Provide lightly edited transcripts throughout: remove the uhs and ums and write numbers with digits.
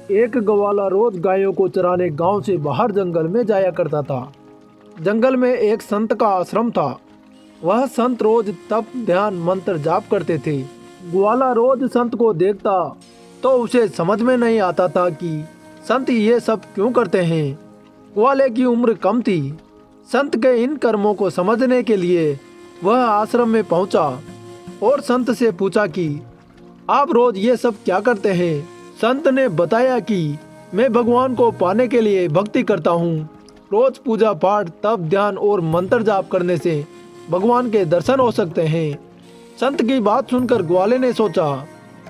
एक ग्वाला रोज गायों को चराने गांव से बाहर जंगल में जाया करता था। जंगल में एक संत का आश्रम था। वह संत रोज तप ध्यान मंत्र जाप करते थे। ग्वाला रोज संत को देखता तो उसे समझ में नहीं आता था कि संत ये सब क्यों करते हैं। ग्वाले की उम्र कम थी। संत के इन कर्मों को समझने के लिए वह आश्रम में पहुंचा और संत से पूछा कि आप रोज ये सब क्या करते हैं। संत ने बताया कि मैं भगवान को पाने के लिए भक्ति करता हूँ। रोज पूजा पाठ तप ध्यान और मंत्र जाप करने से भगवान के दर्शन हो सकते हैं। संत की बात सुनकर ग्वाले ने सोचा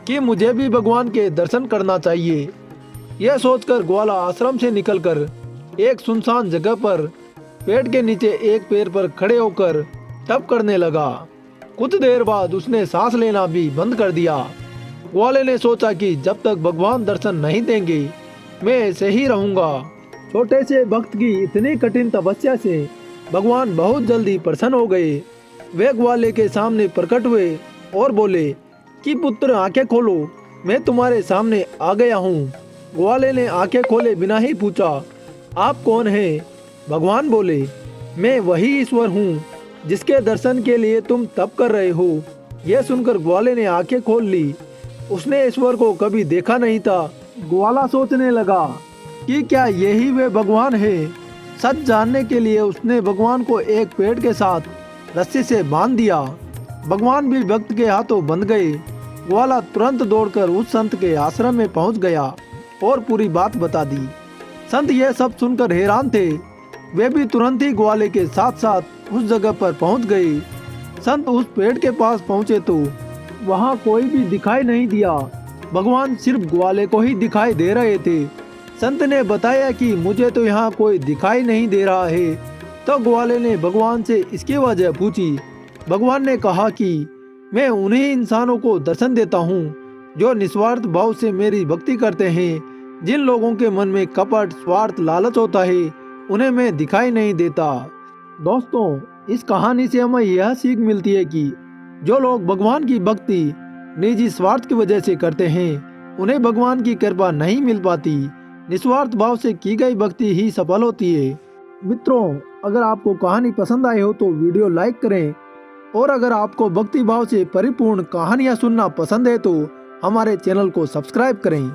कि मुझे भी भगवान के दर्शन करना चाहिए। यह सोचकर ग्वाला आश्रम से निकलकर एक सुनसान जगह पर पेड़ के नीचे एक पैर पर खड़े होकर तप करने लगा। कुछ देर बाद उसने सांस लेना भी बंद कर दिया। ग्वाले ने सोचा कि जब तक भगवान दर्शन नहीं देंगे मैं ऐसे ही रहूंगा। छोटे से भक्त की इतनी कठिन तपस्या से भगवान बहुत जल्दी प्रसन्न हो गए। वे ग्वाले के सामने प्रकट हुए और बोले कि पुत्र आंखें खोलो, मैं तुम्हारे सामने आ गया हूँ। ग्वाले ने आंखें खोले बिना ही पूछा, आप कौन हैं? भगवान बोले, मैं वही ईश्वर हूँ जिसके दर्शन के लिए तुम तप कर रहे हो। यह सुनकर ग्वाले ने आंखें खोल ली। उसने ईश्वर को कभी देखा नहीं था। ग्वाला सोचने लगा कि क्या यही वे भगवान है। सच जानने के लिए उसने भगवान को एक पेड़ के साथ रस्सी से बांध दिया। भगवान भी भक्त के हाथों बंध गए। ग्वाला तुरंत दौड़कर उस संत के आश्रम में पहुंच गया और पूरी बात बता दी। संत यह सब सुनकर हैरान थे। वे भी तुरंत ही ग्वाले के साथ साथ उस जगह पर पहुंच गए। संत उस पेड़ के पास पहुंचे तो वहां कोई भी दिखाई नहीं दिया। भगवान सिर्फ ग्वाले को ही दिखाई दे रहे थे। संत ने बताया कि मुझे तो यहाँ कोई दिखाई नहीं दे रहा है। तो ग्वाले ने भगवान से इसकी वजह पूछी। भगवान ने कहा कि मैं उन्हीं इंसानों को दर्शन देता हूँ जो निस्वार्थ भाव से मेरी भक्ति करते हैं। जिन लोगों के मन में कपट स्वार्थ लालच होता है उन्हें मैं दिखाई नहीं देता। दोस्तों, इस कहानी से हमें यह सीख मिलती है कि जो लोग भगवान की भक्ति निजी स्वार्थ की वजह से करते हैं उन्हें भगवान की कृपा नहीं मिल पाती। निस्वार्थ भाव से की गई भक्ति ही सफल होती है। मित्रों, अगर आपको कहानी पसंद आई हो तो वीडियो लाइक करें और अगर आपको भक्ति भाव से परिपूर्ण कहानियाँ सुनना पसंद है तो हमारे चैनल को सब्सक्राइब करें।